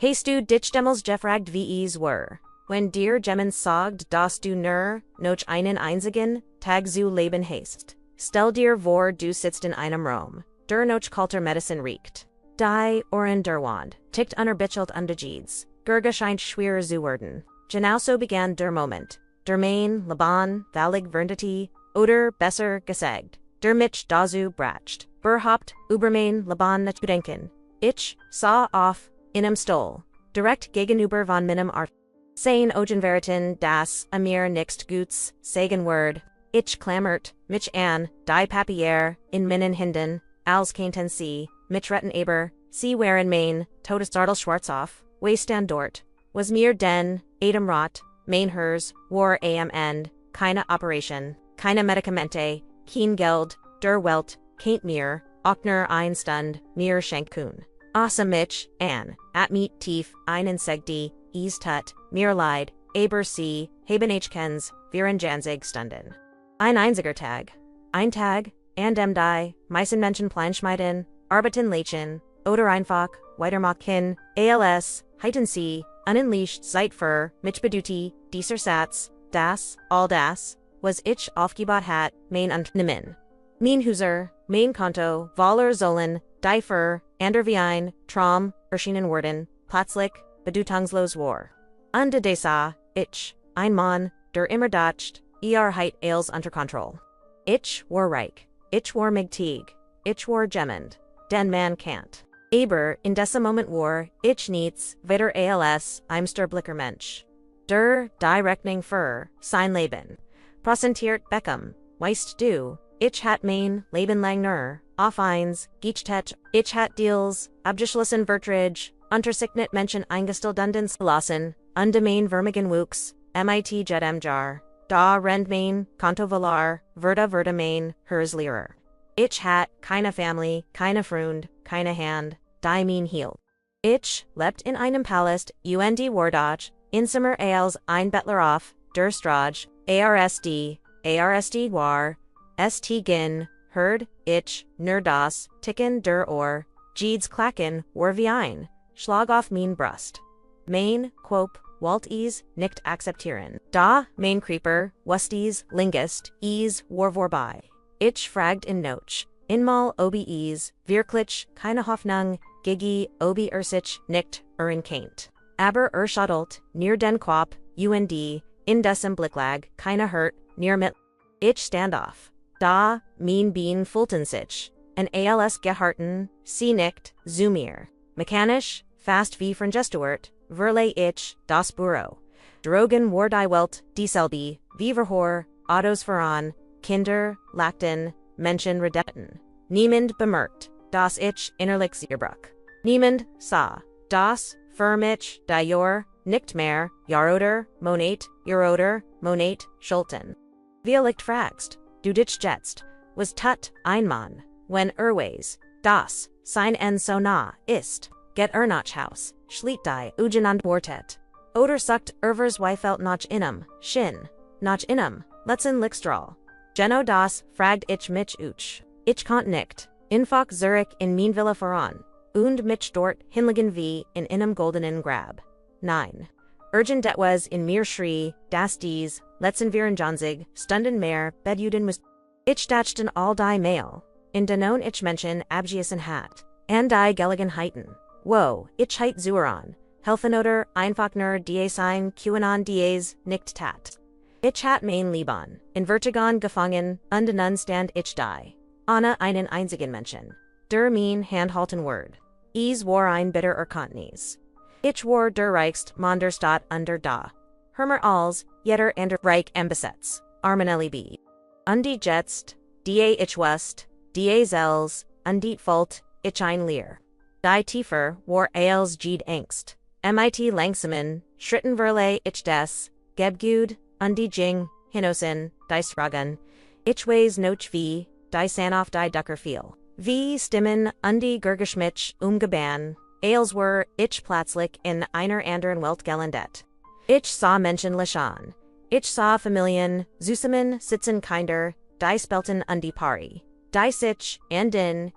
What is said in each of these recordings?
Hast du dich demals gefragt wie es war? Wenn dir jemand sagt, dass du nur noch einen einzigen Tag zu leben hast. Stell dir vor, du sitzt in einem Raum, der noch kalter Medicine riecht. Die Ohren der Wand tickt unerbittelt Jedes. Gerge scheint schwerer zu werden. Genauso begann der Moment. Der mein Leben völlig Verndeti, oder besser gesagt, der mich dazu bracht, überhaupt über mein Leben nachzudenken. Ich sah auf, in einem Stuhl, direkt gegenüber von meinem Art. Sein Augenveriten, das a mir nichts Gutes sagen word. Ich klammert mich an, die Papier, in meinen Händen, als könnten sie, mich retten aber, sie waren mein, todestartel schwarz auf, stand dort, was mir den, Atemrat, mein Hers, war am End, keine Operation, keine Medikamente, kein Geld, der Welt, keint mir, auch nur ein Stund, mir schenkun. Asa mich, an, at meet tief, einen segdi, is tut, mir leid, aber sie, haben Hkens, viren janzig Stunden. Ein einziger Tag. Ein Tag, an dem die, meisten Menschen planschmeiden, arbeiten lechen, oder einfach, weitermachen, als, heiten sie, unentleashed Zeit für, mich beduti, dieser Satz, das, all das, was ich aufgebaut hat, mein Unternehmen. Mein Huser, mein Konto, Waller sollen, die für, ander wie ein, Traum, erschienen worden, plötzlich, bedeutungslos war. Unde desa, ich, ein Mann, der immer dacht, heit als unter Kontrolle. Ich war reich, ich war mächtig, ich war gemmend, den man can't. Aber in diesem Moment war, ich nichts, weiter als, ein sterblicher Mensch. Der, die Rechnung für, sein Leben. Präsentiert Beckham, weißt du, ich hat mein Leben lang nur, auf eins, geachtet, ich hat Deals, abgeschlossen Verträge, untersignet Menschen eingestellt lassen, unde mein Vermigen Wuchs, mit jedem Jar. Da rend mein, Konto Valar, wurde mein, Hers Lehrer. Ich hat keine Family, keine Freund, keine Hand, die mein hielt. Ich lebt in einem Palast, Wardach, in Sommer als ein Bettler auf, der Strage, ARSD war, St gin, herd, ich, nur das, ticken der Ohr, Jedes klacken, war wie ein, Schlag auf mein Brust. Mein, Quop, Walt is, nicht akzeptieren. Da, mein Creeper, Wusties, Lingist, war vorbei. Ich fragt in Noch, inmal obi wirklich, keine Hoffnung, gigi, obi sich, nicht, in keint. Aber schaddelt, near den Quop, und, in dessen Blicklag, keine hurt, near mit. Ich stand auf. Da, mein Bein fühlten sich, en als geharten, sie nicht, zu mir. Mechanisch, fast wie vergestuert, verlei ich, das Büro. Drogen war die Welt, dieselbe, wie verhor, Autos voran, Kinder, lachten, Menschen redeten. Niemand bemerkt, dass ich innerlich zerbruch. Niemand sah, dass, für mich, die Jahr, nicht mehr, Jahr oder, Monat, Schulten. Wie licht fragst, du dich jetzt, was tut ein Mann, wenn weiß, das, sein en so nah, ist, get nach Haus, schliet die, ugenand wortet. Oder sucht Zweifelt nach innem, Shin, nach innem, letzten Lickstrahl. Geno das, fragt ich mich uch. Ich konnt nicht, infach Zurich in mein Villa voran, und mich dort hinlegen wie in einem goldenen Grab. Nein. Urgent etwas in mir schrie, das dies, letzten Janzig, Stunden mehr, beduden muss. Ich dachten all die Mail, in denon ich Menschen abgießen hat, and die Gelegenheiten. Wo, ich heit zueran, helfen oder einfach nur die sein QAnon dies, nicht tat. Ich hat mein Leben, in Vertigon gefangen, und nun stand ich die. Anna einen einzigen Menschen. Der mein handhalten word. War ein bitter Erkanntnis. Ich war der reichst man der Stadt under da. Hermer als, jeder ander Reich Embesetz, Armanelli B. Undi jetzt, die ich west, die zels, undit Volt, ich ein Leer. Die tiefer, war als Jede Angst. Mit langsamen, Schritten verlei ich des, Gebgud, undi Jing, Hinosen, die Spragen. Ich weiß noch wie, die Sanof die Ducker viel. Wie Stimmen, undi Gergeschmitsch, geban. Als were, ich plötzlich in einer anderen Welt gelandet. Ich sah Menschen lächeln. Ich sah Familien, zusammen sitzen kinder, die spelten undi pari. Die sich, hinden,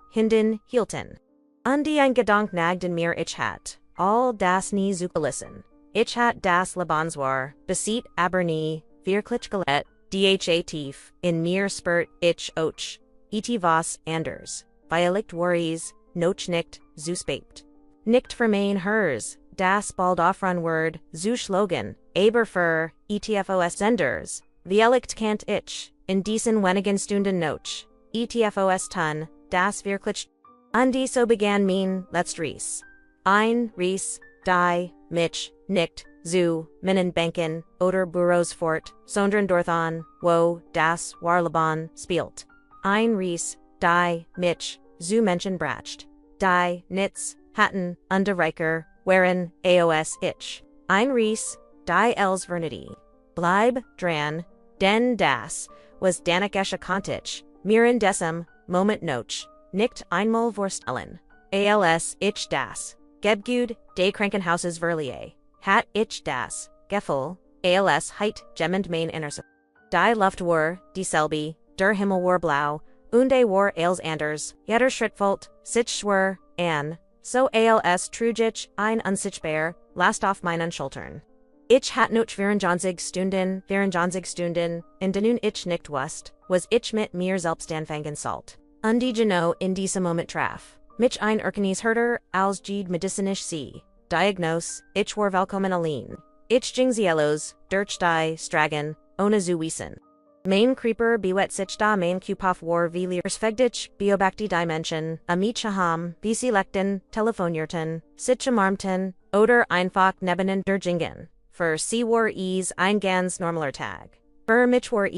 hielten. Undi ein Gedank nagd in mir ich hat. all das nie zugelassen. Ich hat das Lebenswar, besit aber nie, wirklich gelett, dha tief, in mir spurt ich och, et was anders, Violicht worries, noch nicht, zu spät. Nicht für mein hers, das bald aufrun word, zu schlogen, aber für, etfos senders, Violicht kant ich, in diesen wenigen Stunden noch, etfos tun, das wirklich. Und so begann mein letztes Ries. Ein Ries, die, mich, nicht, zu, Minnen Banken, oder Büros fort, sondern Dorthan, wo, das, Warleben, spielt. Ein Ries, die, mich, zu Menschen bracht. Die, nits, hatten, Unterreicher, wherein, aos ich. Ein Ries, die els vernity. Bleib, dran, denn das, was danikesche Kontich, miren decem, moment noch, nicht einmal vorstellen. Als ich das, Gebgud, de Krankenhauses Verlier, hat ich das, Gefühl, als heit gemmend mein Innerse. Die Luft war, dieselbe, der Himmel war blau, und war als anders, jeder Schrittfolt, sich schwer, an, so als trugich ein unsichtbar, last auf meinen Schultern. Ich hat noch 24 Stunden, in denen ich nicht wusste, was ich mit mir selbst anfangen sollte. Und die genau in diesem Moment traf. Mich ein Erkennis Herder, als Jede medizinisch sie. Diagnose, ich war willkommen allein. Ich ging cielos, durch die Stragen, ohne zu wissen. Mein Creeper bewet sich da mein Kupaf war wie Leersfegdich, Biobakti die Menschen, Amit Shaham, wie sie leckten, telefonierten, sich umarmten, oder einfach nebenen der Jingen. Für sie war ein ganz normaler Tag. Für mich war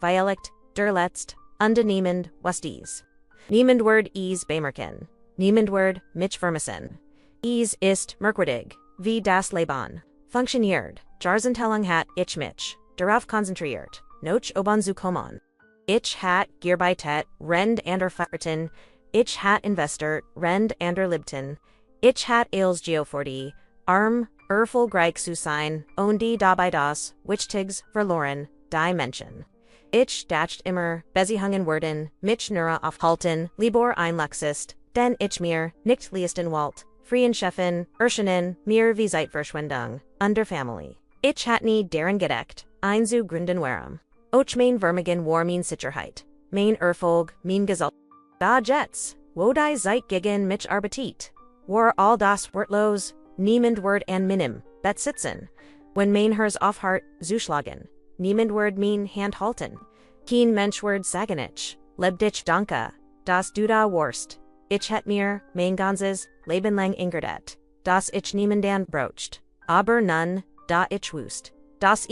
Violicht, der letzt, niemand was Niemand word bemerken. Niemand word mich vermissen. Ist merkwürdig, wie das Leben. Funktioniert, Jarzentelung hat ich mich, darauf konzentriert, noch oben zu kommen. Ich hat Gearbeitet, rend ander Fahrten, ich hat investiert, rend ander Libten, ich hat als Geoforti, arm, erfolgreich zu sein, und die dabei das, Wichtigs, verloren, die Menschen. Ich dacht immer, besihungen werden, mich nur aufhalten, lieber ein Lexist, denn ich mir, nicht leisten Walt, freien Chefin, erscheinen, mir wie Zeitverschwendung, under Family. Ich hat nie deren gedeckt, ein zu gründen warum. Och mein Vermigen war mein Sicherheit, mein Erfolg, mein Gesalt. Da Jets, wo die Zeit gegen mich Appetit, war all das wortlos, niemand word an minim, bet sitzen, wenn mein Hers aufhart, zuschlagen. Niemand word mein Hand halten. Kein Mensch word sagen ich, lebdich danke, das du da warst. Ich het mir, mein ganzes, Leben lang ingerdet, das ich niemandan brocht. Aber nun, da ich wust, das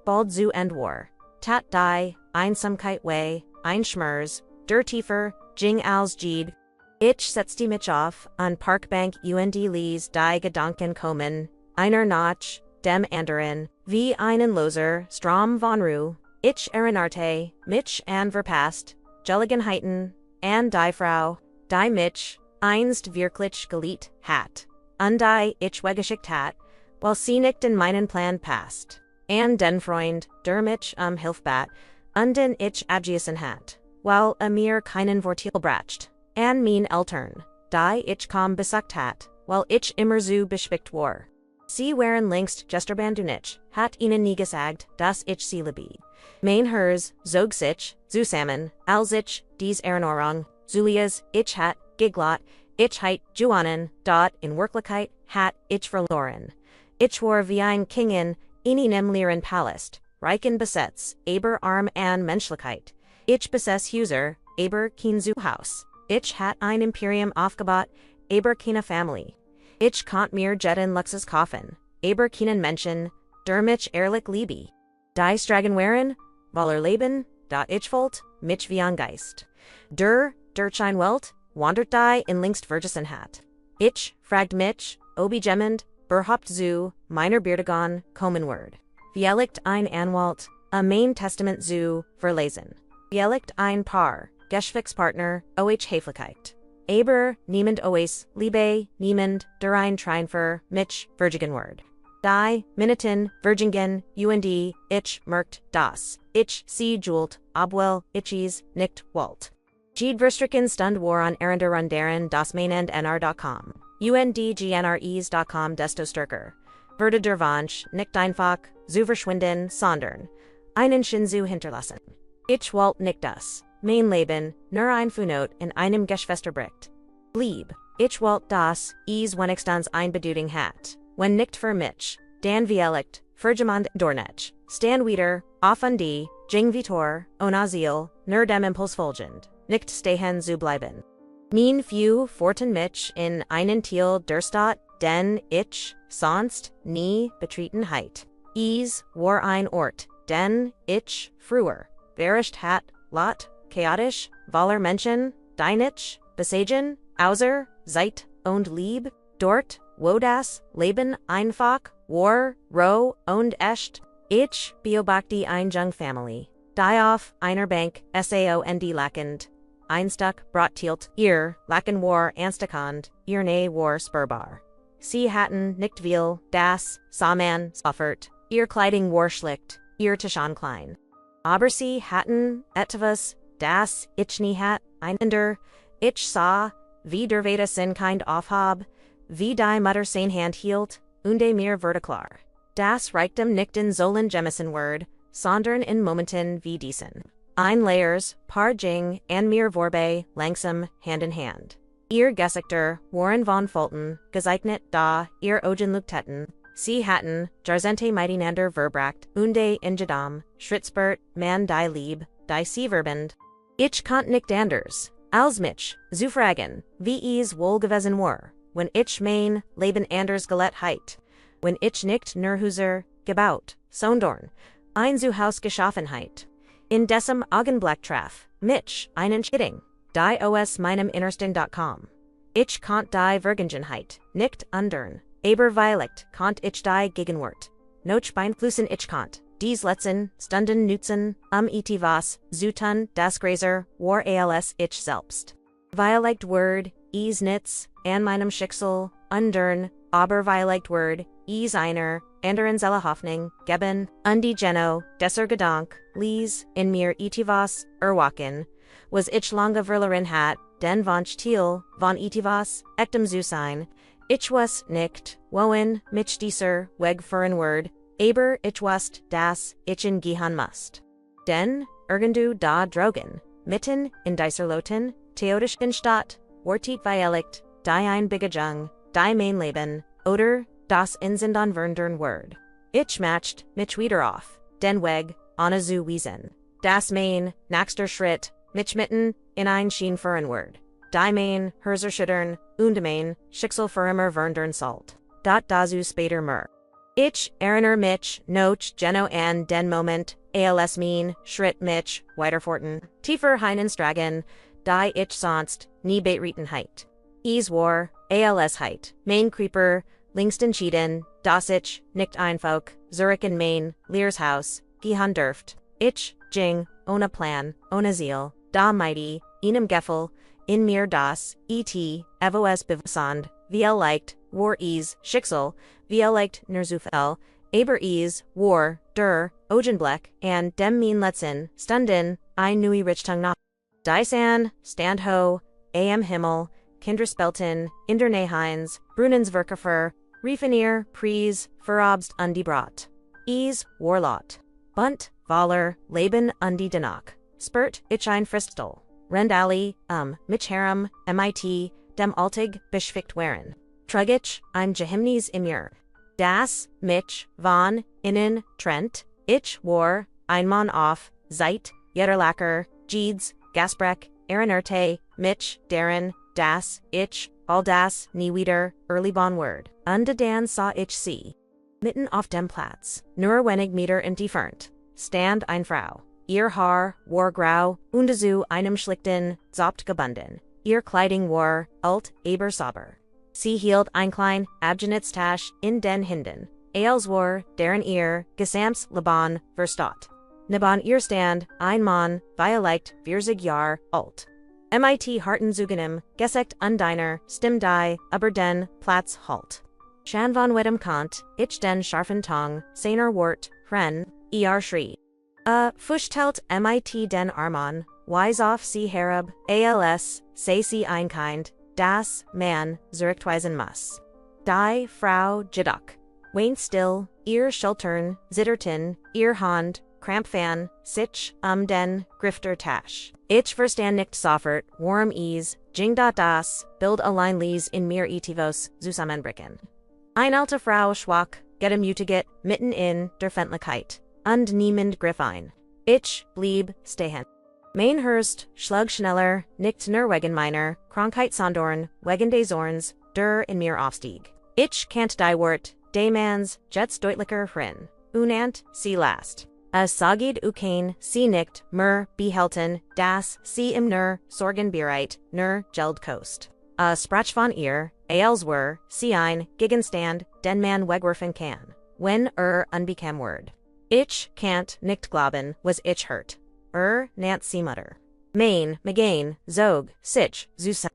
bald zu end war. Tat die, Einsamkeit way, ein Schmers, der tiefer, Jing als Jede. Ich setzte mich auf, an Parkbank und ließ die Gedanken kommen, einer nach, dem anderen, wie einen Loser, Strom von Ruhe, ich erinnerte, mich an verpasst, Gelegenheiten, an die Frau, die mich, einst wirklich geliebt hat, und die ich weggeschickt hat, weil sie nicht in meinen Plan passt, an den Freund, der mich Hilfe bat, und den ich abgewiesen hat, weil mir keinen Vorteil bracht, an mein Eltern, die ich kaum besucht hat, weil ich immer so beschwickt war. Sie waren längst gesterbandunich, hat ihnen nie gesagt, dass ich sie liebe. Mein Hers, zog sich, zusammen, als ich, dies Erinnerung, Julias, ich hat, geglot, ich heit, Juanen, dot, in Wirklichkeit, hat, ich verloren. Ich war wie ein Kingin, in einem leeren Palast, reichen Besitz, aber arm an Menschlichkeit. Ich besaß Häuser, aber kein Haus. Ich hat ein Imperium aufgebaut, aber keine Family. Ich konnt mir jetten Luxus kaufen, aber keinen Menschen, der mich ehrlich liebe. Die Stragen waren, weil Leben, da ich wollt, mich wie ein Geist. Durch ein Welt, wandert die in längst Vergessenheit. Ich fragt mich, obigemmend, berhaupt zu, meiner Beerdigung, kommen word. Vielleicht ein Anwalt, a Main Testament zu, verlesen. Vielleicht ein Paar, Geschäftspartner, Höflichkeit. Aber niemand Liebe, niemand, der ein Treinfer, mich, Virgin word. Die, Minuten, Virgingen, und, ich, merkt, das, ich, sie, jult, obwohl, ichis, nicht, wollt. Jede verstricken Stund war an Erender das Mainend nr.com. UNDGNREs.com desto stärker. Wurde der Wunsch, nicht einfach, zu verschwinden, sondern einen Shinzu hinterlassen. Ich wollte nicht das mein Leben, nur ein Funot in einem Geschwisterbricht. Blieb, ich wollte das, wenigstens ein Bedeutung hat. Wenn nicht für mich, dann vielleicht, für jemand Dornech. Stan wieder, auf an die, Jing Vitor, ohne Ziel, nur dem Impuls folgend, nicht stehen zu bleiben. Mein few forten mich in einen Teil der Stadt, den ich sonst nie betreten heit. War ein Ort, den ich früher beherrscht hat, lot, chaotisch, voller Menschen, deinich, besagen, außer, Zeit und Lieb, dort, wo das Leben einfach, war, roh und echt. Ich beobachte ein Jung Family, die auf einer Bank, Sound lackend, Einstuck Brottilt, ihr Lacken war anstakand, ihr ne war spürbar. Sie hatten nicht viel, das, Saman, Soffert, ihr Kleidung war schlicht, ihr Tischan klein. Aber sie hatten etwas, das ich nie hat, einander, ich sah, wie der Veda sin kind aufhab, wie die Mutter sein Hand hielt, unde mir wurde klar. Das reichtem nicht in sollen Jemison word, sondern in Momenten wie diesen. Ein Layers, Paar Jing, and mir Vorbe, langsam, hand in hand. Ihr Gesichter, Warren von Fulton, gezeichnet da, ihr Ogen Luktetten, sie hatten, Jarzente Miteinander verbracht, unde in Jadam, Schritzbert, man die Lieb, die sie verbend. Ich konnt nicht anders, als mich, zu fragen, wie es wohl gewesen war, wenn ich mein Leben anders gelet heit, wenn ich nicht nur Huser, gebaut, sondern, ein Zuhaus geschaffen heit. In diesem Augenblick traf mich einen Schitting, die aus meinem Innersten.com. Ich konnt die Vergangenheit nicht ändern, aber vielleicht konnt ich die Gegenwart noch beeinflussen. Ich konnt dies letzten Stunden nutzen, etwas zu tun, das Gräser war als ich selbst. Vielleicht word, nichts, an meinem Schicksal, ändern, aber vielleicht word, einer, anderen Zelle Hoffnung, geben, die Geno, desser Gedank, lies, in mir etwas, erwachen, was ich lange verloren hat, den Wunsch Thiel, von etwas, echtem zu sein, ich was nicht, wohin, mich dieser, weg für ein Word, aber ich wust, das, ich in gehen must. Denn, irgendu da drogen, mitten, in dieser Loten, theoretisch in Stadt, wortit vielleicht, die ein Bigajung, die mein Leben, oder, das Insendan verndern Word. Ich matcht, mich wieder auf, den Weg, ohne zu wiesen. Das mein, nächster Schritt, mich mitten, in ein Schien für ein Word. Die mein, herzer schüttern, und mein, Schicksal für immer verndern sollt. Dat dazu später mer. Ich erinnere mich, noch, Geno an den Moment, als mein, Schritt mich, weiterforten, tiefer hineinstragen, die ich sonst, nie betreten heit. Es war, als heit, mein Creeper, links entschieden, dass ich, nicht einfach, Zurich in Main, Lears Haus, gehen dürft. Ich, Jing, ohne Plan, ohne Ziel, da mighty, einem Gefühl, in mir das, evos bewusend, vielleicht, war Schicksal, vielleicht nur Zufall, aber war, der, Augenblick, and dem mein letzten, Stunden, ein neue Richtung nach. Disan, stand ho, am Himmel, Kinderspelten, in der Nähines, Brunens Verkäufer, Riefenier, Pries, verobst die Brot. Warlot. Bunt, Waller, Leben die Danach. Spurt, ich ein Fristel. Rendali, mich Harem, mit, dem Altig, beschfickt waren. Trugich, ein Geheimnis Imur. Das, mich, von, innen, Trent, ich war, ein Mann auf, Zeit, Jederlacker, Jeeds, Gasbreck, Erinerte, mich, Darren, das, ich, all das, nie wieder, early bon Word. Dan sah ich sie. Mitten auf dem Platz, nur wenig Meter entfernt, stand ein Frau. Ihr Haar war grau, und zu einem schlichten, Zopft gebunden. Ihr Kleidung war, alt, aber sauber. Sie hielt ein klein, Abschnittstasch in den Händen. Als war, deren ihr, Gesamts Laban, verstaat. Neben ihr stand, ein Mann, vielleicht, 40 Jahr, alt. Mit harten Zugenem, Gesicht deiner, Stimm die, aber den, Platz halt. Shan von Wedem Kant, ich den scharfen Tong, seiner Wort, Hren, schrie. Fuschtelt mit den Arman, wise auf sie herab, als, sei sie ein kind, das, man, zurückweisen muss. Die Frau, jedoch. Wayne still, ihr Schultern, zitterten, ihr Hand, Krampfan, sich, den, Grifter Tasch. Ich verstand nicht sofort, warm ease, jing das, bild allein lies in mir etivos, zusammenbrechen. Eine alte Frau schwach, gedemütigt, mitten in der Fendlichkeit, und niemand griff ein. Ich blieb stehen. Mein Hurst, schlug schneller, nicht nur wegen meiner Krankheit sondern wegen des Zorns, der in mir aufstieg. Ich kannt die Wort, des Mans, jetzt deutlicher hrin, unant, sie last. Es sagid kein, sie nicht, mer, behelten, das, sie im nur, sorgen bereit, nur, geld kost. Sprach von ihr, als were, sie ein, Gegenstand, den man wegwerfen kann. Wenn unbekam word. Ich kannt nicht glauben, was ich hört. Nant sie mutter. Mein, Megain, Zog, sich, Zusa.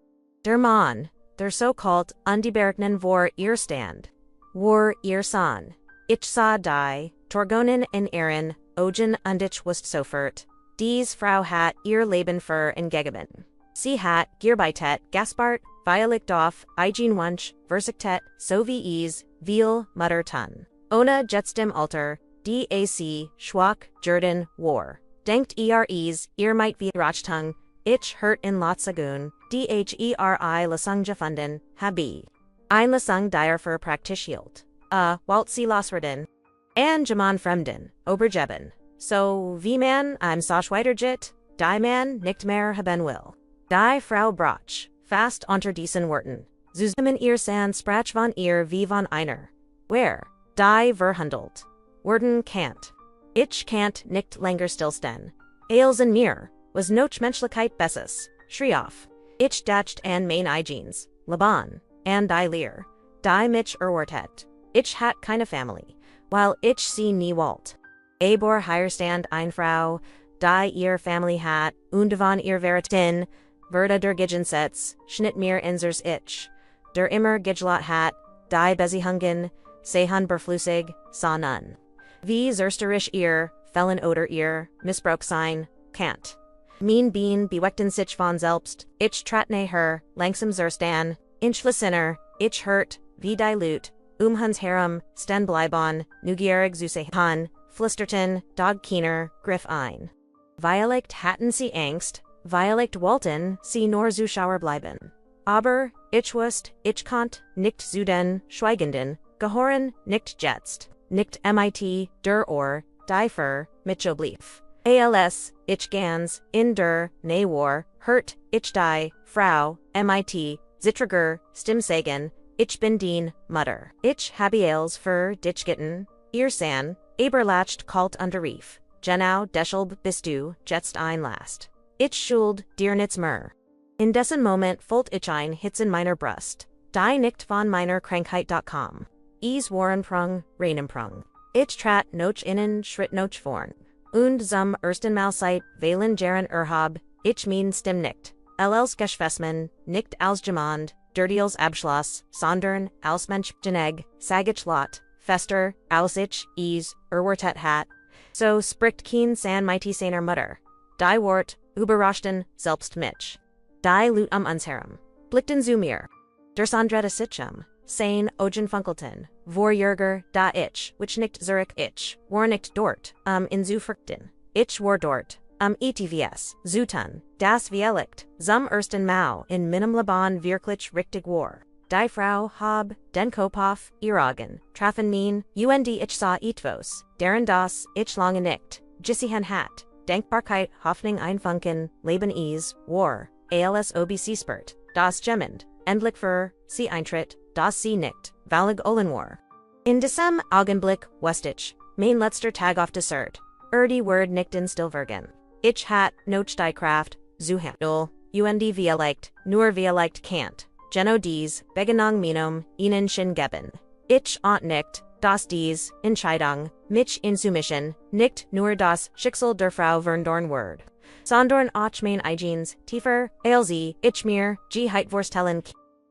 Der Mann, der so-called unbebergnen vor ihr stand. War ihr Son. Ich sah die, Torgonen in Ehren, Ogen und ich wusste sofort. Dies Frau hat ihr Leben für gegeben. Sie hat, Gierbeitet, Gaspard, Violet auf, Eigen Wunsch, Versiktet, so wie es, viel, Mutter tun. Ohne jetzt dem Alter, DAC, Schwach, Jordan, War. Denkt ihr might wie Rachtung, ich hört in Lotsagun, dheri Lasung gefunden, habi. Ein Lasung dir für praktischiert. Walt sie loswerden. An Jaman Fremden, Obergeben. So, wie man, I'm Soschweiderjit, die man, nicht mehr haben will. Die Frau Brach, fast unter diesen Worten. Zusammen ihr San sprach von ihr wie von einer. Where? Die verhandelt. Worden can't. Ich can't nicht länger stillstehen. Als in mir, was noch Menschlichkeit besses, schrie auf. Ich dacht an mein Eigens, Laban, and die Lear. Die mich erwartet. Ich hat keine Family, while ich sie nie wollt. Aber hier stand eine Frau, die ihr Family hat, und von ihr Veritin, Verda der Gigensetz, schnitt mir insers ich. Der immer Gijlot hat, die Besihungen, Sehan berflusig, sah nun. Wie zersterisch ihr, Felon oder ihr, Missbrauch sein, can't. Mein Bean beweckten sich von selbst, ich tratne her, langsam zerstan, inchlesinner, ich hört, wie die Lut, Hans Harem, Sten Bleibon, Nugierig Zusehan, Flisterton, Dog Keener, Griff ein. Violect hatten sie Angst, Violect Walton, sie nur Zuschauer bleiben. Aber, ich wusst, ich konnt, nicht zuden, schweigenden, gehoren, nicht jetzt, nicht mit, der die Fer, mich oblief. Als, ich gans, in der, ne war, hört, ich die, Frau, mit, Zittriger, Stimsagen, ich bin den, Mutter. Ich habe als für dich gitten, ihr san, Eberlacht kalt unterrief. Genau deshalb bist du, jetzt ein last. Ich schuld dir nichts mehr. In dessen Moment fühlt ich ein Hitz in meiner Brust. Die nicht von meiner Krankheit.com. Es waren Reinenprung. Ich trat noch innen, schritt noch vorn. Und zum ersten Mal seit Valen Jaren Erhab, ich mein Stimm nicht. LLs Geschwesmen, nicht als Jemand, Dirtiels Abschloss, sondern als Mensch Geneg, Sagich Lot, Fester, als ich, Erwartet hat. So spricht kein san mighty seiner Mutter. Die Wort, überraschten, selbst mich. Die Lut uns herum. Blickten zu mir. Der Sandretta Sitchum, sein Ogen Funkelten, vor Jürger, da ich, which nicht Zurich ich, war nicht dort, in zu Früchten. Ich war dort, ETVS, Zutun, das Vielicht, zum ersten Mal in meinem Leben wirklich richtig war. Die Frau hab, den Kopf, Iragen, trafen min, ich sah etvos, deren das, ich lange nicht, Gissihan hat, Denkbarkeit, Hoffnung einfunken, Leben war, als OBC spurt, das Gemmend, endlich für, sie eintritt, das sie nicht, valig Olin war. In diesem Augenblick wusste ich, mein letzter Tag auf Dessert, die Word nicht in Stillvergen. Ich hat, noch die Kraft, zuhandel, vielleicht, nur vielleicht can't, Geno dies, Begenang minum, ihnen schon geben. Ich nicht, das dies, Entscheidung, mich in Submission, nicht nur das Schicksal der Frau Verndorn Word. Sondern auch mein Eigens, tiefer, als ich mir, vorstellen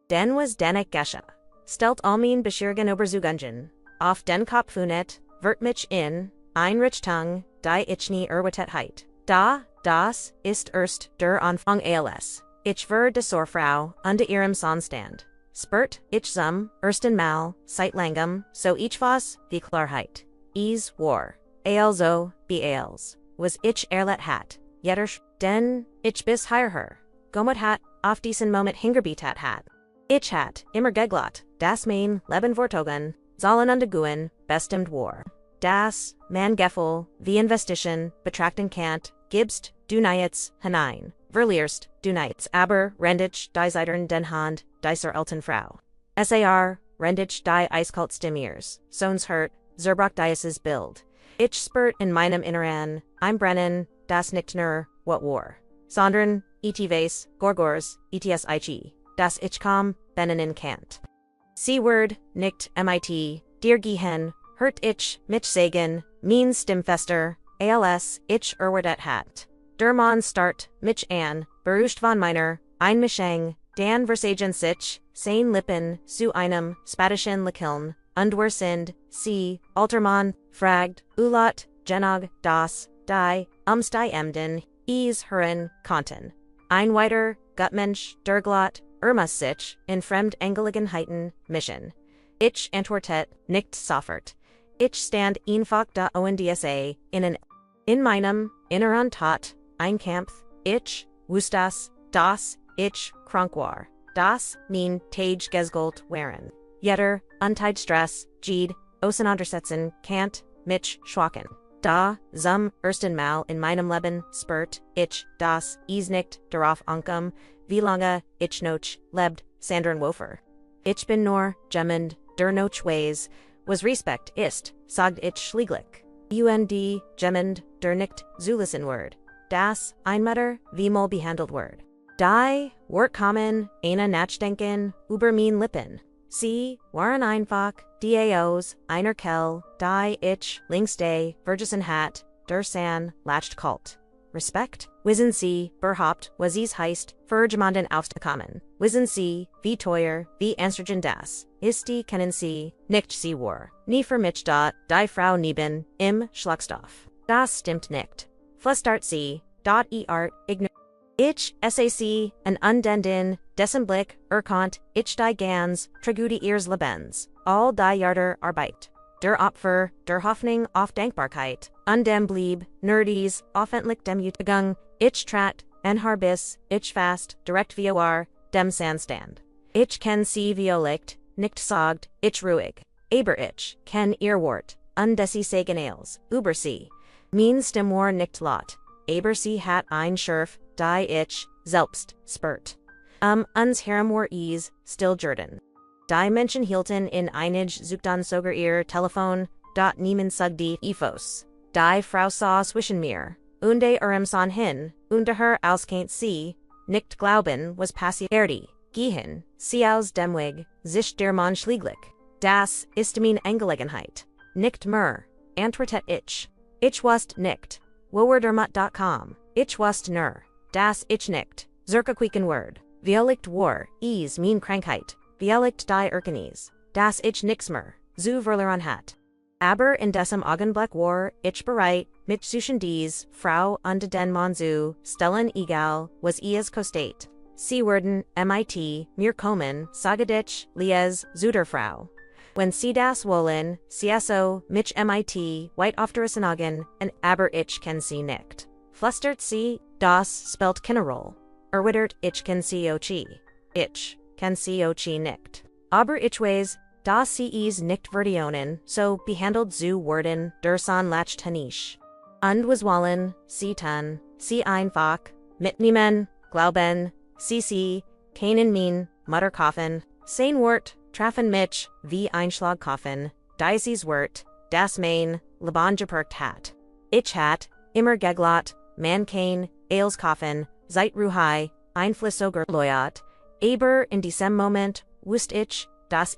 den was denek Gesche. Stellt all Beschirgen Oberzugungen, auf den Kopfunet, wird mich in, Einrichtung, die ich nie erwartet heit. Das ist erst der Anfang als. Ich wurde zur Frau, unter ihrem Sonnenstand. Spurt, ich zum, ersten Mal, seit langem, so ich was, die Klarheit. War. Also, beals. Was ich erlet hat. Jeder denn, ich bis her. Gomot hat, auf diesen Moment hingerbietet hat. Ich hat, immer geglot, das mein Leben vortogen, sollen undergehen, bestimmt war. Das, man Gefühl, wie Investition, betrachten Kant, gibst, du nichts, hinein. Verlierst, du nichts, aber, rendich, die Zeitern den Hand, dieser alten Frau. Sar, rendich die eiskalt Stimmiers, Sohns hurt, Zerbrach dieses Bild. Ich spurt in meinem Inneren, I'm brennen, das nicht nur, what war. Sondern, etwas, gorgors, ets ich, das ich kam, bennen in Kant. C-word, nicht, mit, dir gehen, hört ich, mich sagen, mein Stimmfester, als, ich erwartet hat. Der Mann start, mich an, beruhigt von meiner, ein Mischung, dan Versagen sich, sein Lippen, zu einem, Spadischen Lächeln, sind, sie, Altermann, fragt, Ulat, Genog, das, die, die Emden, hören, konnten. Ein weiter, Gutmensch, der Glot, sich, in Fremdangelegenheiten, mischen. Ich antwortet, nicht sofort. Ich stand einfach da ondsa, in meinem, inneren Tat, ein Kampf, ich, wusste das, ich, krank war. Das, mein Tage gesgolt waren. Jeder, untide Stress, Jede, auseinandersetzen, Kant, mich, schwachen. Da, zum ersten Mal in meinem Leben, spurt, ich, das, nicht, darauf ankommen, wie lange, ich noch, lebt, Sandern Wofer. Ich bin nur, jemand, der noch weiß, was Respekt ist, sagt ich schlieglich. Jemand, der nicht, zulissen word. Das, einmatter, wie mal behandelt word. Die, wort kommen, eine Nachdenken, über mein Lippen. Sie, waren einfach, daos, einer Kell, die ich, links day, Vergessen hat, der San, latcht kalt. Respekt? Wissen Sie, berhaupt, was es heißt, für jemanden aufzukommen. Wissen Sie, wie teuer, wie anstrengend das ist, die kennen Sie, nicht sie war. Nie für mich da, die Frau neben, im Schlagstoff. Das stimmt nicht. Flestart Sie, dot art, Ich, sac, an undenden, dessen Blick, erkannt, ich die ganz, Tragödie ihres Lebens, all die Jahre Arbeit. Der Opfer, der Hoffnung auf Dankbarkeit, dem blieb, nerdies, offentlich dem Untergang, ich trat, en harbis, ich fast, direkt vor, dem Sandstand. Ich kenn sie violicht, nicht sagt, ich ruhig. Aber ich, kenn ihr Wort, sie sagen als, über sie. Mein Stimm war nicht laut, aber sie hat ein Schurf, die ich, selbst, spurt. Uns Herem war still Jordan. Die Menschen hielten in einig Zuchtdan sogar ihr Telefon, dot niemand sagte Ifos. Die Frau sah zwischen mir, unde son hin, unde her auskennt sie, nicht glauben, was passierte. Gehen, sie aus dem Weg, sich der Mann schlieglich. Das ist mein Angelegenheit. Nicht mehr, antwortet ich. Ich wusste nicht. Wowerdermut.com. Ich wusste nur. Das ich nicht. Zirka quieken word. Violicht war, mein Krankheit. Violicht die Erkenis. Das ich nix mehr. Zu verloren hat. Aber in diesem Augenblick war ich bereit, mit zwischen dies, Frau und den Mann zu stellen egal, was es kostet. Sie werden, mit, mir kommen, sagadich, lies, zu der Frau. Wenn sie das wollen, so, mich mit, weit auf der Augen, aber ich kenn sie nicht. Flüstert sie, das spielt keine Rolle. Erwidert, ich kenn sie ochi. Ich kenn sie ochi nicht. Aber ich weiß, dass sie es nicht verdienen, so behandelt zu werden, der son latcht hanisch. Und was wollen, sie tun, sie einfach, mitnehmen, glauben, sie, keinen mein, Mutter kaufen, sein Wort, treffen mich, wie ein Schlag kaufen, dieses Wort, das mein, Leben geprägt hat. Ich hat, immer geglot, man kein, als kaufen, seit Ruhai, einflussoger Loyat, aber in diesem Moment, wusst ich, dass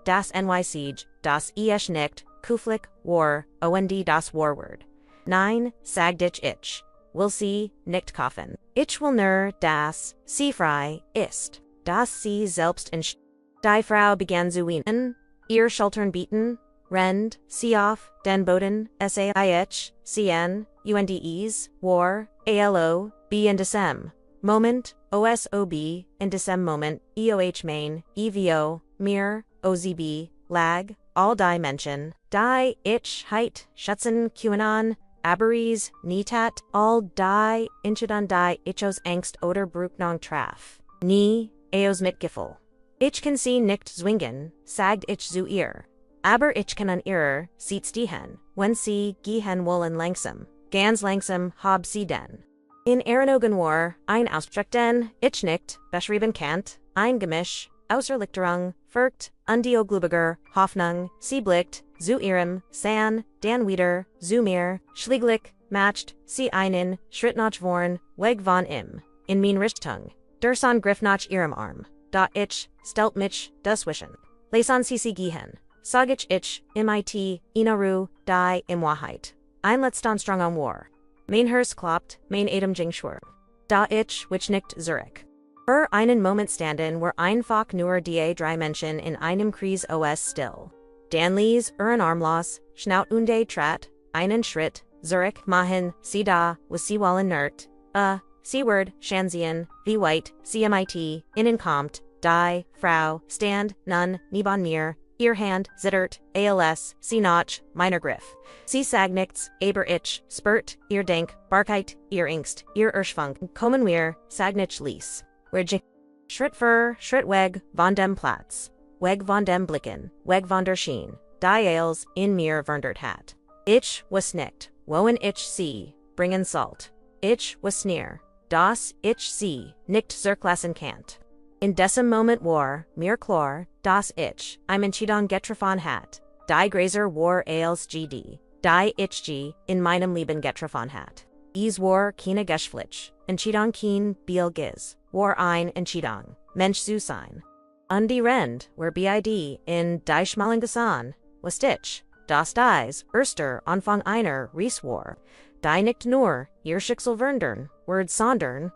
das NYC, das nicht, kuflik, war, und das Warword. Nein, sagd ich, will sie, nicht kaufen. Ich will nur, dass, sie frei, ist, dass sie selbst in Die Frau begann zu weinen, ihr Schultern bieten, rend, sie auf, den Boden, saich, cn, undes, war, alo, in diesem Moment, OSOB, in diesem Moment, EOH main, EVO, mir, OZB, lag, all die Menschen, die, ich, height, Schutzen, QAnon, Aberies, Nietat, all die, Inchudan die, Ichos Angst oder Brucknong traf. Nie, Eos Mitgefühl. Ich kann sie nicht zwingen, sagt ich zu ihr. Aber ich kann an ihrer, sieht stehen, wenn sie gehen wollen langsam, ganz langsam hab sie denn. In Erinnerungen war, ein Ausdruck den, ich nicht, beschrieben Kant, ein Gemisch, Außerlichterung, Furcht, Undioglübiger, Hoffnung, sie blickt, zu ihrem, san, dan wieder, zu mir, schläglich, matcht, sie einen, Schritt nach vorn, weg von ihm, in min Richtung, derson griff nach ihrem Arm, da ich, stellt mich, dazwischen. Leson sie gehen, sag ich, mit, inaru, die, im Wahrheit. Ein letzten Strang am war. Mein Herz kloppt, mein Atem ging schwer. Da ich, which nicht Zurich. Einen Moment standen war einfach nur die drei Menschen in einem Kreis os still. Dan ließ ein Armlos, schnaut und trat, einen Schritt, Zurich machen, sie da, was sie wollen nert, sie word, Shanzian, wie white, CMIT, innen kommt, die, Frau, stand, nun, niebon mir, ihr Hand, zittert, als, sie notch, meiner Griff. Sie sag nichts, aber ich, spurt, ihr Denk, Barkeit, ihr Ingst, ihr Erschwung, kommen wir, sag nicht ließ. Schritt für, Schritt weg, von dem Platz. Weg von dem Blicken, weg von der Schien, die als, in mir verndert hat. Ich, was nicht, wohin ich sie, bringen sollt. Ich, was near, das, ich sie, nicht zurücklassen kannt. In diesem Moment war, mir klar, das ich, ein Entscheidung getroffen hat. Die Gräser war als GD, die ich G, in meinem Leben getroffen hat. Es war keine Geschwlich, Entscheidung kein Bielgiz, war ein Entscheidung, Mensch zu sein. Und die Rend, war BID, in die schmalen Gesan, was ich, das dies, erster Anfang einer Ries war. Die nicht nur, ihr Schicksal verndern, word sondern,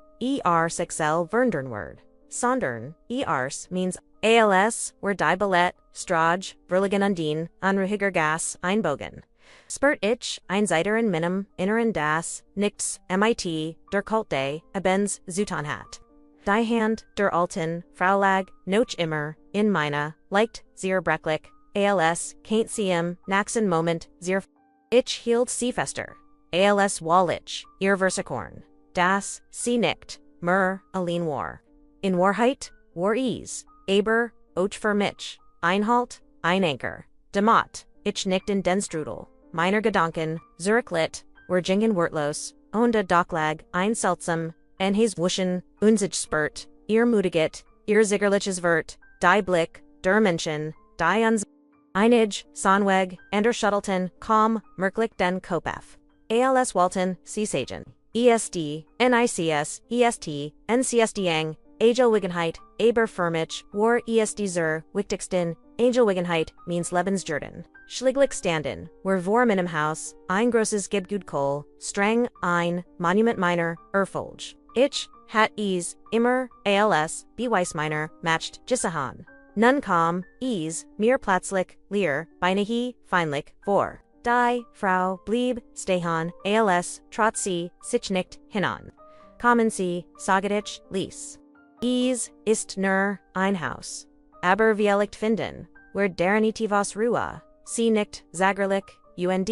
Schicksal verndern word. Sondern, ers means als, were die Ballett, Strage, Verligen undien, Anruhiger Gas, Einbogen. Spurt ich, ein Seiter in Minim, inneren das, nichts, MIT, der Kulte, abens, Zutan hat. Die Hand, der Alten, Frau lag, noch immer, in meine, leicht, sehr brecklich, als, keint sie im, naxen Moment, sehr, ich hielt sie fester. Als wallich, ihr Versikorn. Das, sie nicht, mir, allein war. In Wahrheit, war ease, aber, och für mich, Einhalt, ein Anker, Demot, ich nicht in den Strudel, meiner Gedanken, Zurich lit, war jingen wortlos, und Docklag, ein seltsam, en his wuschen, unzig spurt, ihr Mutigit, ihr Ziggerliches Wert, die Blick, der Menschen, die uns, Einig, Sonweg, Ender Shuttleton, Calm, Merklich den Kopaf. Als Walton, Sagen, ESD, NICS, EST, NCSDang, Angel Wigenheit, Aber Firmich, War ESD Zur, Wichtigsten, Angel Wigenheit, means Lebensjordan. Schliglich standen, were vor minim Haus, ein grosses Gibgut Kohl, Streng, ein, Monument Minor, Erfolge. Ich, hat ease, immer, als, Beweisminer, matched, Gisahan. Nun kam, ease, mir platzlich, leer, beinahe, feinlich, vor. Die, Frau, blieb, Stehan, als, trotz sich nicht, hinan. Kommen sie, sagetich, ließ. Ease, ist nur, ein Haus. Aber viellicht finden, where derenitivas Ruhe, sie nicht, zagerlich, und,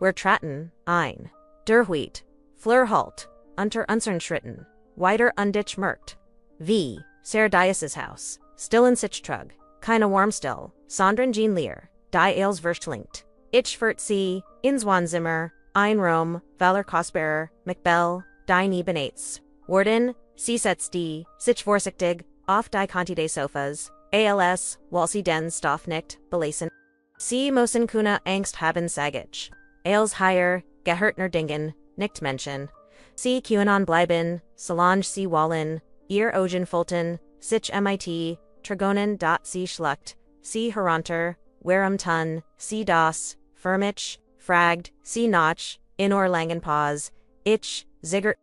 where traten, ein. Der Wheat, Fleur halt, unter unsern Schritten, weiter undich merkt. Wie, Serdias' Haus, still in sich trug, keine Warmstill, sondern Jean Lear, die als verstlinkt. Ich furt sie, ins Wanzimmer, ein Rom, Valor Kostbearer, McBell, die Nebenates. Worden, sie setzt die, sich vorsichtig, auf die Quantide Sofas, als, weil sie den Stoff nicht, belesen. Sie müssen kuna Angst haben sagich. Als higher, gehörtner Dingen, nicht Menschen. Sie QAnon bleiben, Solange sie wollen, ihr Ogen Fulton, sich MIT, Trigonen dot sie schluckt, sie Heranter, Warum Tun, sie das, Firmich, Fragd, sie Notch, in Langen Pause, ich, Zigger.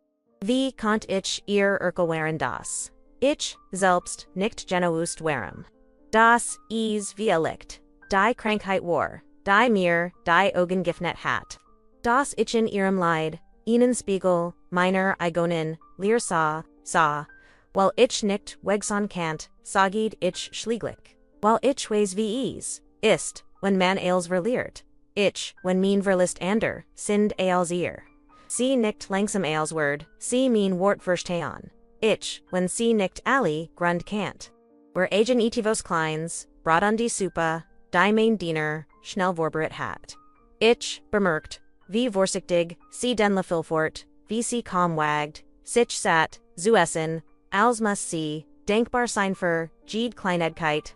Wie konnt ich ihr Erkelwaren das? Ich, selbst, nicht genoust warum. Das, is wie licht. Die Krankheit war, die mir, die Augen gifnet hat. Das ich in ihrem Leid, ihnen Spiegel, meiner Eigonen, leer sah, saw. While ich nicht wegson kant, sagid ich schlieglich. While ich weis ves, ist, when man ails verleert. Ich, when mean verlist ander, sind ails ear. Sie nicht langsam ails word, sie mean wort verstehen. Ich, when sie nicht alle, grund kant. Where agen etivos kleins, brought on die Suppe, die mein Diener, schnell vorbereitet hat. Ich, bemerkt, wie vorsichtig, sie den la Filfort, wie sie kaum wagt, sich sat, zu essen, als muss sie, denkbar sein für, jede Kleinigkeit,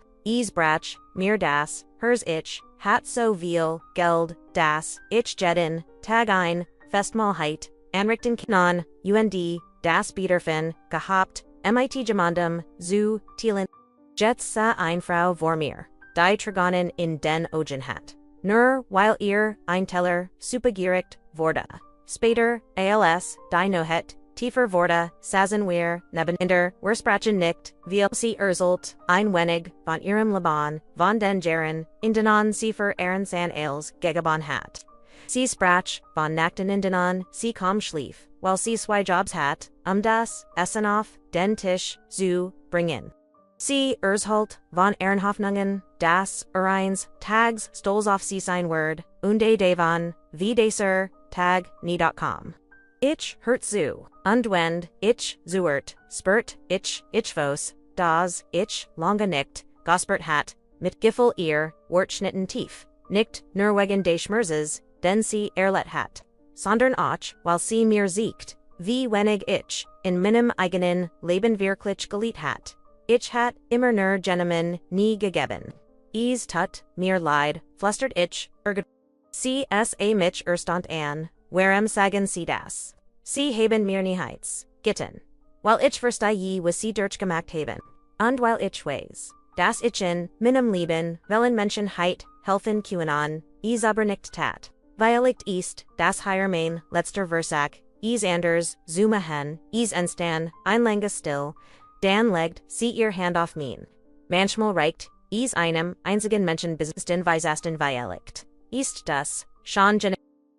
brach, mir das, hers ich, hat so viel, Geld, das, ich jedin, Tag ein, Festmahlheit, Anrichten non, UND, das Biederfen, gehabt, MIT gemandum, zu, Thielen, Jets sa ein Frau vor mir, die Trigonen in den Ogen hat. Nur, weil ihr, ein Teller, supergierig, wurde. Später, als, die Nohet, tiefer wurde, saßen wir, neben der, Versprachen nicht, wie sie erzählt, ein wenig, von ihrem Leben, von den Jahren, in denen sie für ihren San Ailes, gegeben hat. Sie sprach, von Nachten in denen, sie kaum schlief, weil sie zwei Jobs hat, das, Essen auf, den Tisch, zu, bringen. Sie erzählt, von ihren Hoffnungen, das, eins, Tags, stolz auf sie sein Wort, unde davon, wie deser, Tag, nie.com. Ich hört zu, und wenn, ich, zuert, spurt, ich vos, das, ich, lange nicht, gospert hat, Mitgefühl ihr, wortschnitten tief, nicht, nur wegen des Schmerzes, den sie erlet hat, sondern auch, weil sie mir siegt, wie wenig ich, in meinem eigenen Leben wirklich geliebt hat. Ich hat immer nur Gentlemen nie gegeben. Tut mir leid, flüstert ich, CSA mich erstand an, warum sagen sie das? Sie haben mir nichts gitten. Weil ich verstehe, was sie durchgemacht haben. Und weil ich weiß, dass ich in meinem Leben, welchen Menschen helfen können, aber nicht tat. Weil ich ist, das hier mein letzter Versak, anders, zumachen, enstan, ein lange still, dann legt sie ihr Hand auf mein. Manchmal reicht, einem einzigen Menschen besitzen weisasten weiligt. Ist das, schon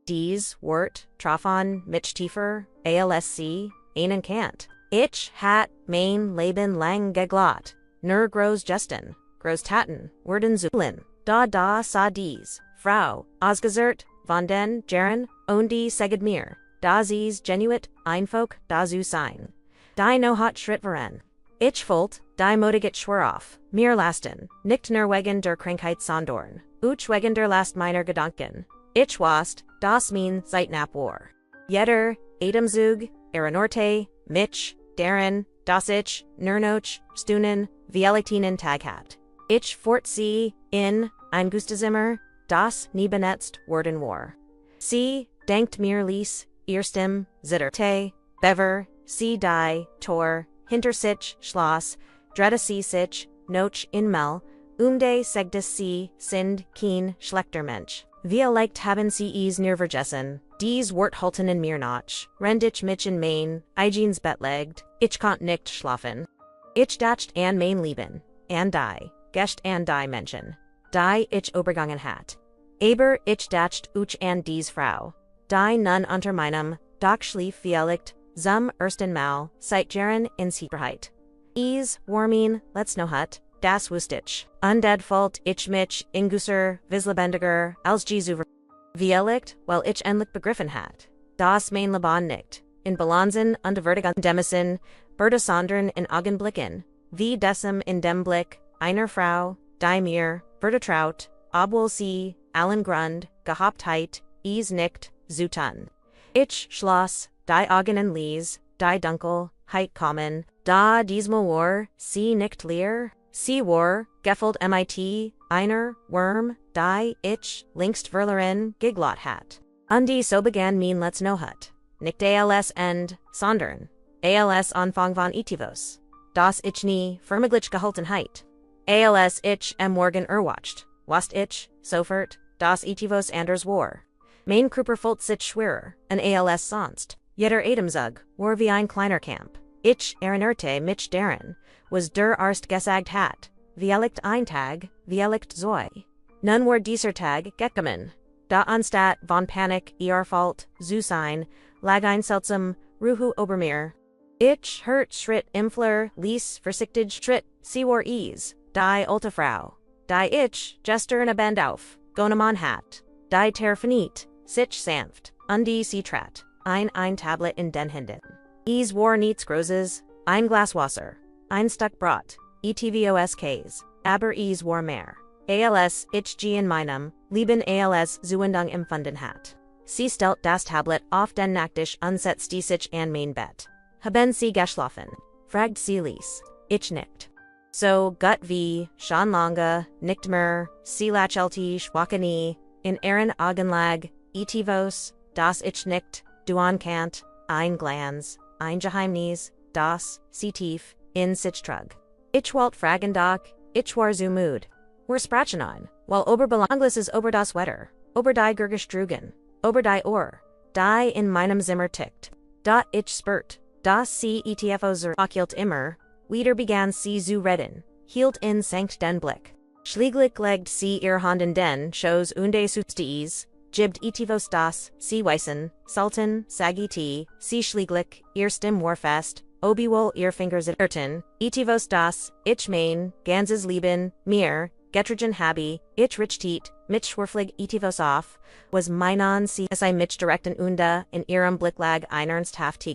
dies Wort, trafon, mich tiefer, alsc, einen Kant. Ich hat mein Leben lang geglaubt, nur groß Justin, groß Taten, wurden zulin, da sa dies, Frau, ausgesert, von den Jahren, und die seged mir, da sie's genuit, einfolk, da zu sein. Die no hot Schritt voran. Ich volt, die motiget schwerauf, mir lasten, nicht nur wegen der Krankheit sondern, wegen der last meiner Gedanken. Ich wast, das mein Zeitnap war. Jeder, Adamzug, Eranorte, mich, deren, das ich, Nernoch, Stunden, Vielitinen Tag hat. Ich fort sie, in, ein Gustazimmer, das nie benetzt worden war. Sie, denkt mir lies, erstem, zitterte, bever, sie die, tor, hinter sich, Schloss, drette sie sich, noch in Mel, segdes sie, sind, keen, schlechter Mensch. Vielleicht haben sie nervergessen, dies Worthalten in mir noch, rend ich mich in mein, Eigens betlegt, ich konnt nicht schlafen. Ich dacht an mein Leben, an die, gest an die Menschen, die ich übergangen hat. Aber ich dacht an dies Frau, die nun unter meinem, doch schlief vielleicht, zum ersten Mal, seit Jahren in Sicherheit. Warmin, let's know hat, das wusste ich. Undad fault ich mich, ingusser, vislebendiger, als Jesu Vieligt, weil ich endlich begriffen hat. Das mein Leben nicht. In Balanzen und Vertigan Demissen, Berta sondern in Augenblicken, wie desem in dem Blick, einer Frau, die mir, vertraut, obwohl sie, allen Grund, gehabtheit, nicht, zu tun. Ich schloss, die Augen lies, die Dunkel, kommen, da diesmal war, sie nicht leer, sie war, gefällt mit, einer, Worm, die ich, längst verloren, geglaubt hat. Und die so begann mein let's know hat. Nicht als end, sondern, als Anfang von etivos. Das ich nie, firmiglich gehalten heit. Als ich morgen erwacht, wast ich, sofort, das etivos anders war. Mein Kruper volt sich schwerer, an als sonst. Jeder Adamzug, war wie ein kleiner Camp. Ich erinnerte mich daran, was der erst gesagt hat. Vielleicht ein Tag, vielleicht zwei. Nun war dieser Tag gekommen. Da anstatt von Panik, fault, zu sein, lag ein seltsam, Ruhu ober mir. Ich, hurt, schritt, impfler, lies, versichtig, schritt, sie war ease, die alte Frau. Die ich, Jester in a Band auf, Gonemon hat. Die Terfiniet, sich sanft, undie sie trat, ein Tablet in den Händen. Ease war niets Groses, ein Glas Wasser, ein Stuck Brot, etvosks, aber ease war mehr. Als ich in meinem Leben als Zuwendung empfunden hat. Sie stellt das Tablet auf den Nachttisch und setzt sich an mein Bett. Haben sie geschlafen? Fragt sie Lies. Ich nickt. So gut wie, schon lange, nicht mehr, sie lächelte schwache in ihren Augenlag, etivos, das ich nickt, du ankant, ein Glanz, ein Geheimnis, das, sie tief, in sich trug. Ich wollt fragen doch, ich war so müde. Wir sprachen an, while Oberbelanglis ist über das Wetter, über die Gurgestrugen, über die Ohr, die in meinem Zimmer tickt. Da ich spürt, dass sie etvos occult immer, wieder begann sie zu reden, hielt in sankt den Blick. Schlieglich legt sie ihr Hand in den Schoß und substies, gibbt etivos das, sie weißen, Sultan, sagiti, sie schlieglich, ihr Stimm war fest, obiwohl ihr Fingers irrten, etivos das, ich mein, ganzes Leben, mir, Getrigen Habi, ich richtet, mich schwerflig etivos auf, was meinon sie as I mich direkten Unda in ihrem Blicklag einernsthaft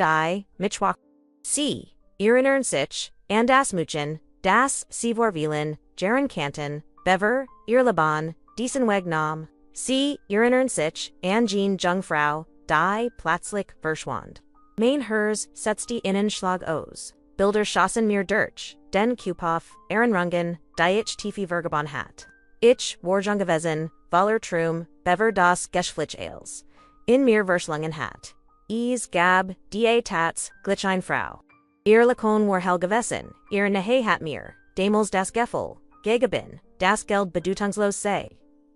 Die, mich wach. Sie, ihren sich, and das Muchen, das sie vorwielen, jeren Kanten, Bever, ihr Laban, diesen Weg nam. Sie, ihren sich, and Jean Jungfrau, die, plötzlich verschwand. Mein hers setzt die Innenschlag aus. Bilder schossen mir durch, den Kupauf, Ehrenrungen, die ich tiefe Vergaban hat. Ich, Warjung gewesen, Waller Trum, Bever das Geschflich Ales. In mir Verschlungen hat. Gab, die Tats, Glitschein Frau. Ihr Lakon war hell gewesen, ihr Nehe hat mir, Damals das Geffel, Gegeben, das Geld bedeutungslos sei.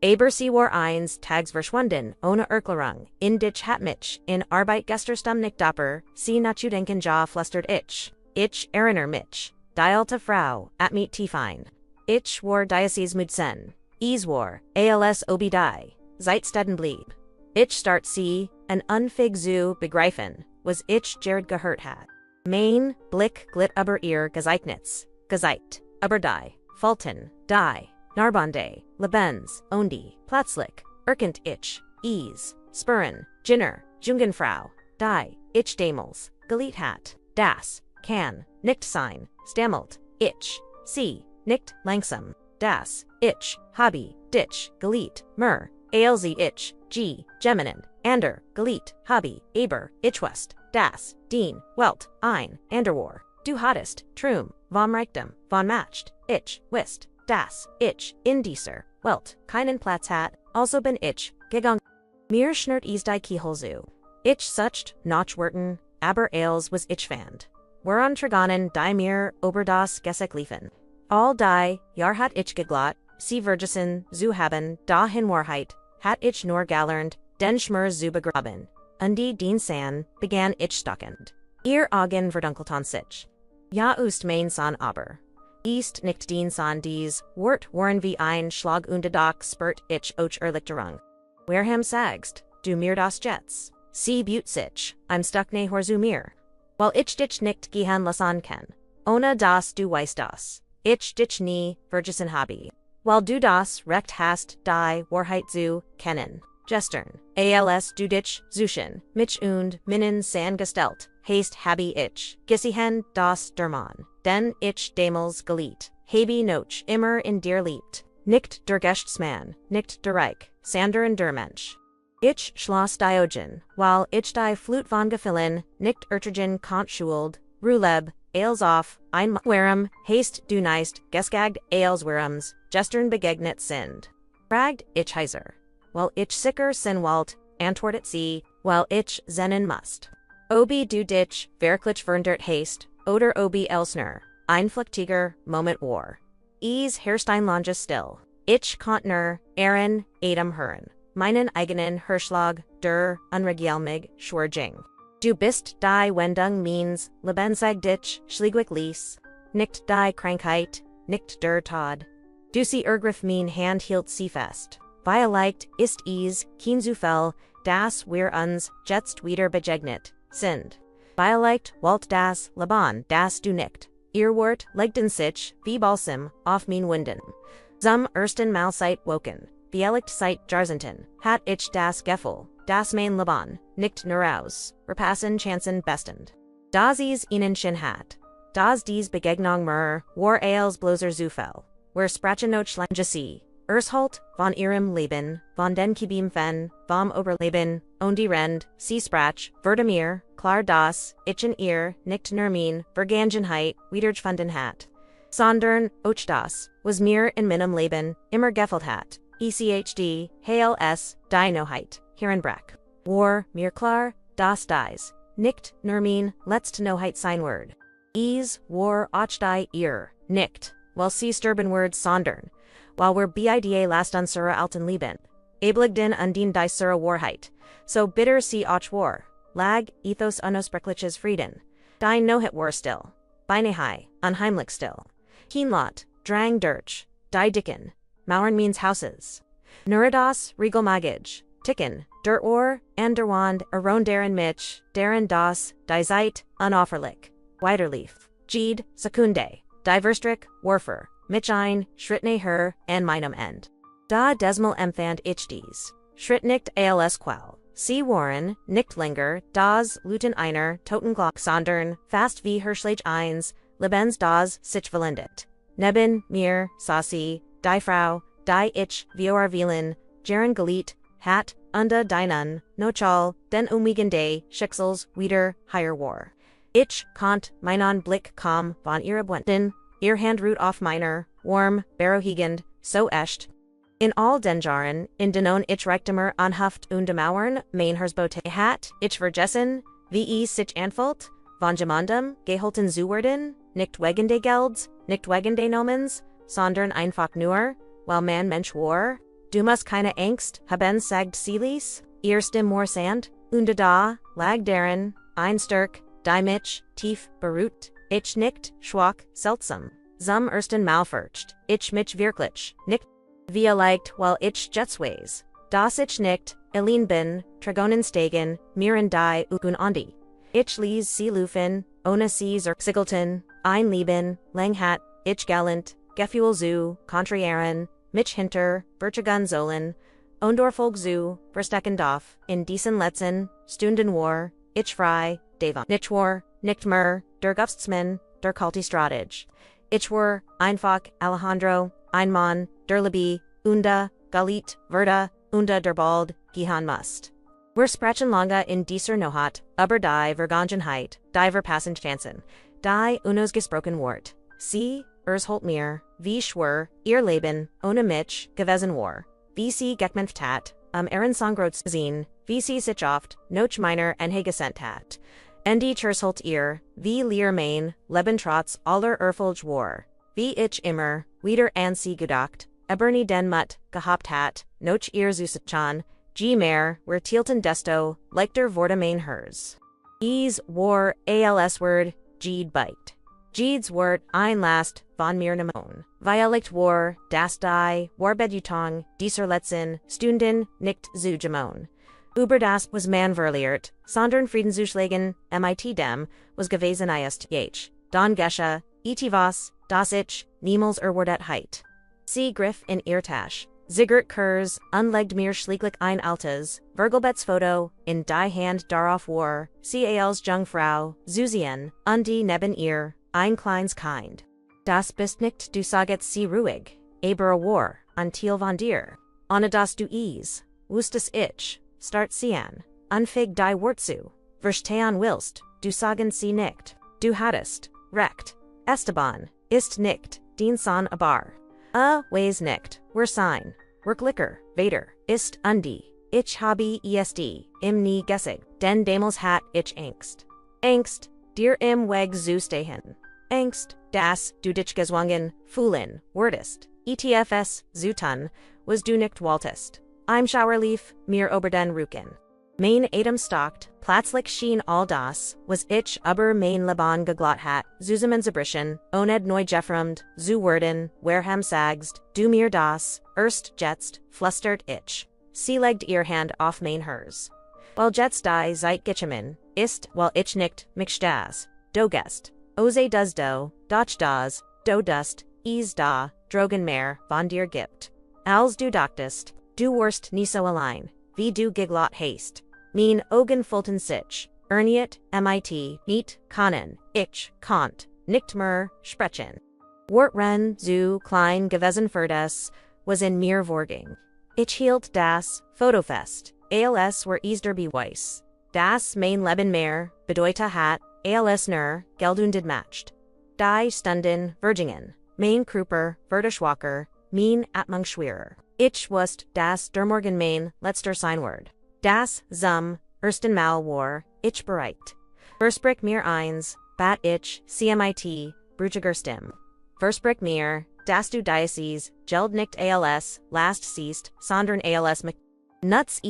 Aber sie war eins Tags verschwunden, ohne Erklärung, in dich hat mich, in Arbeit gesterstam nicht dapper, sie nachzudenken ja flüstert ich. Ich erinnere mich, die alte Frau, at meet tiefein. Ich war Diocese Mudsen, war, als obi die, Zeitsteden blieb. Ich start sie, an unfig zu begreifen, was ich Jared gehört hat. Mein Blick glit über ihr Gezeichnis, Gezeit, über die, Falten, die, Narbonde, Lebens, Ondi, Plötzlich, Erkent ich, Spurren, Jinner, Jungenfrau, die, ich damals, Geliet hat, das, kann, nicht sein, stammelt, ich, sie, nicht langsam, das, ich, habe, dich, Geliet, mer, als ich, Geminin, ander, Geliet, habe, aber, ich wust, das, dien, welt, ein, anderwar, du hattest, trum, vom Reichtum, von matcht, ich, wist, das, ich, in dieser, welt, keinen Platz hat, also bin ich, gegangen. Mir schnert die Kiehel zu. Ich sucht, noch werten, aber als was ich fand. Woran Trigonen die mir über das Gesek liefen. All die, Jahr hat ich geglaubt, sie Vergessen zu haben, da in Wahrheit, hat ich nur gelernt, den Schmur zu begraben. Undi den San, begann ich stockend. Ihr Augen verdunkelten sich. Ja mein San aber. Ist nicht den San dies, Wort waren wie ein Schlag und Doc spurt ich och Erlichterung. Werham sagst, du mir das Jets. Sie büt sich, I'm stuck ne zu mir. Weil ich dich nicht gehen lassen kann. Ohne das du weißt das. Ich dich nie, vergessen habe. Weil du das recht hast, die Wahrheit zu kennen. Gestern, als du dich zuschen, mich und minnen san gestellt, hast habe ich, gesehen das dermann, denn ich damals geliet, habe noch immer in dir liebt, nicht der Geschäftsmann, nicht der Reich, sondern der Mensch. Ich schloss Diogen, weil ich die Flut von Gefühlen, nicht ertragen konnte Ruleb, als auf, ein Warum, hast du neist, geskagd, als Warums, gestern begegnet sind. Fragt ich heiser. Weil ich sicker sin walt, antwortet sie, weil ich zennen must. Obi du dich, wirklich verndert hast, oder obi elsner, einflüchtiger Moment war. Herstein lange still. Ich konntner, Aaron, Adam hören. Meinen eigenen Hirschlag, der, unregelmig, Schwurjing. Du bist die Wendung means, Lebensag dich, schliegwig lies. Nicht die Krankheit, nicht der Tod. Du sie Ergriff mein Hand hielt sie fest. Vielleicht ist kein Zufall, dass wir uns jetzt wieder begegnet sind. Dialekt, Walt das, Laban, das du nicht. Earwort, legden sich, wie Balsam, auf mein Wunden. Zum ersten Mal seit Woken. Dialekt seit Jahrzehnten, hat ich das Gefühl, das mein Laban, nicht nur aus, repassen Chancen bestend. Das is ihnen schon hat. Das dies Begegnung mir, war als bloßer Zufall. Wir sprachen noch lang sie. Ershalt, von ihrem Leben, von den Kibim fen, vom Oberleben, und die Rend, sie sprach, wurde mir, klar das, ich in ihr, nicht nur mein, Vergangenheit, wiedergefunden hat. Sondern, auch das, was mir in meinem Leben, immer gefällt hat, ECHD, HLS, die Noheit, Hierenbrack. War, mir klar, das dies, nicht nur mein, letzte Noheit sein Word. War, auch die ihr, nicht, weil sie sterben Word sondern, while wir bida last unsere alten Leben. Ebligden undien die sura Warheit, so bitter sie auch war, lag, ethos unosprechliches Frieden. Die Nohet war still. Beinehai, unheimlich still. Keenlot, drang durch, die Dicken, Mauern means houses. Nuradas, regal magage, Ticken, der Ohr, and der Wand, aron deren Mitch, deren das, die Zeit, unofferlich. Widerlief, Jede, Sekunde, die Verstrick, Warfer, Mich ein, Schrittne her, and meinem End. Da desmal empfand ich dies. Schritt nicht als quell. Sie waren, nicht länger, das, Luten einer, Totenglock sondern, fast wie Hirschlage eins, Lebens das, sich verlendet. Neben, mir, Sassi, die Frau, die ich, wir wählen, Jaren Galit, hat, unde deinen, nochal, den umwiegende, Schicksals, wieder, higher war. Ich, konnte, meinen Blick kaum, von ihrer Bwenten, ihr Hand ruht auf meiner, warm, berohigend, so echt. In all den Jahren, in denon ich Reichtumer anhaft und demauern, mein Hersbote hat, ich vergessen, wie sich anfällt, von gemandem, geholten zu werden, nicht wegen de Gelds, nicht wegen de Nomens, sondern einfach nur, weil man Mensch war. Du musst keine Angst haben, sagt Silis, ihr Stimme more sand, und da, lag deren, ein Stärk, die mich, tief, beruht. Ich nicht, schwach, seltsam. Zum ersten Mal furcht, ich mich wirklich, nicht, wie leicht, weil ich jetsways. Das ich nicht, allein bin, Dragonenstegen, miren die ukun andi. Ich lies sie lufen, ohne sie sigelten, ein Leben, lang hat, ich gallant, Gefühl zu, contrarieren, mich hinter, Vertigun sollen, Ondorfolg zu, verstecken darf, in diesen letzten, Stunden war, ich frei, Devon. Nicht war, nicht mehr, der Guftsmann, der kalte Strateg. Ich war, einfach, Alejandro, ein Mann, der Libi, Unda, Galit, Verda, Unda der bald, Gihan must. Wir sprachen lange in dieser Nohat, aber die Vergangenheit, die verpassen Chancen, die unausgesprochen Wort. Sie, holt mir, wie schwör, ihr Leben, ohne mich, gewesen war. Wie sie gekämpft hat, Ehrensangrot sehen, wie sie sich oft, noch meiner Enhegesent hat. En die holt ihr, wie leer mein, Leben trotz aller Erfolg war. Wie ich immer, wieder an sie gedacht, Ebernie den Mut, gehabt hat, noch ihr Zusachan, G mehr, wer tielten desto, leichter wurde mein hers. War, als Word, Jede bite. Jedes Wort, ein last, von mir nemon. Violect war, das die, war bedutong, dieser letzten, Stunden, nicht zu gemon. Über das was man verliert, sondern Friedenzuschlagen, mit dem, was gewesen ist, Don Gesche, was, das ich, niemals erwartet heit. Sie griff in ihr Tasch. Zigert Kurz, unlegd mir schlieglich ein altes, Virgelbets Foto, in die Hand darauf war, als Jungfrau, Zusien, die neben ihr, ein kleines Kind. Das bist nicht du sagst sie ruhig, aber war, until von dir. Ohne das du wusstest ich, start sehen, unfig die Wort zu, verstehen willst, du sagen sie nicht, du hattest, recht, Esteban, ist nicht, den Son abar. Weis nicht, wir sein, Worklicker, Vader, ist ich habe im nie gessig, den damals hat ich Angst. Angst, dir im Weg zu stehen. Angst, das du dich gezwungen, fühlen, wurdest, etfs, zutun, was du nicht wolltest. Im Schauerlief, mir ober den Rücken. Mein Atem stockt, plötzlich schien all das, was ich über mein Leben geglott hat, zusammenzubrischen, oned neu gefremd, zu werden, werham sagst, du mir das, erst jetzt, flüstert ich. Sie legt ihr Hand auf mein hers. Weil jetzt die Zeit gekommen ist, weil ich nicht mich das, do gest, ose das do dust, is da, drogen mehr, von dir gibt. Als du dachtest, du warst nie so allein, wie du geglaubt hast. Mein Augen füllten sich, erniet, mit, nicht, können, ich, konnt, nicht mehr, sprechen. Wortren zu klein gewesen für das, was in mir vorging. Ich hielt das, Fotofest, als war es der Beweis. Das mein Leben mehr, bedeute hat, als nur, geldundet matcht. Die Stunden, Vergingen, mein Kruper, Verdeschwacher, mein Atmung schwerer. Ich wusste, dass der Morgen mein letzter sein wird. Das, zum, ersten Mal war, ich bereit. Versprich mir eins, bat ich, cmit, brutiger Stimme. Versprich mir, dass du dieses, geld nicht als, last siehst, sondern als mich. Nuts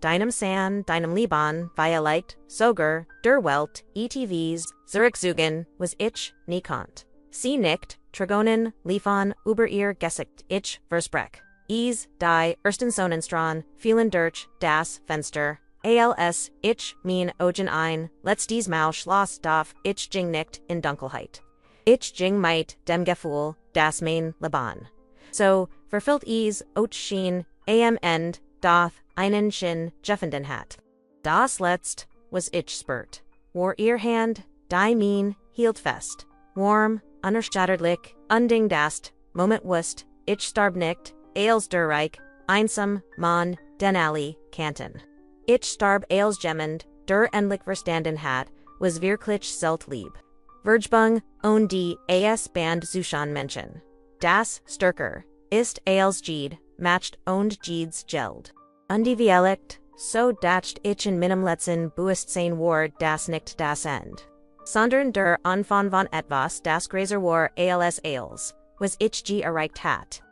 deinem San, deinem Liban, Violet, Soger, der Welt, ETVs, Zurückzugen, was ich, nie konnt. Sie nicht, Trigonen, liefern, über ihr Gesicht, ich, versprech. Die, ersten Sonnenstrahlen, vielen durch, das, Fenster, als, ich, mein Augen ein, letztes Mal schloss darf, ich ging nicht, in Dunkelheit. Ich ging mit, dem Gefühl, das mein Leben. So, verfüllt auch schien, am End, doth, einen Sinn, jeffenden hat. Das letzt, was ich spürt. War ihr Hand, die mein, hielt fest. Warm, unerschütterlich, unding das, Moment wust, ich starb nicht, als der Reich, einsam, man, den alle, kannten. Ich starb als jemand, der endlich verstanden hat, was wirklich zelt lieb. Vergebung, und die Band Zushan Menschen. Das, stärker, ist als Jede, matcht und Jedes Geld. Undivielect, so dacht ich in meinem letzten Bewusstsein war das nicht das End. Sondern der Anfang von etwas das größer war als, was ich erreicht hat.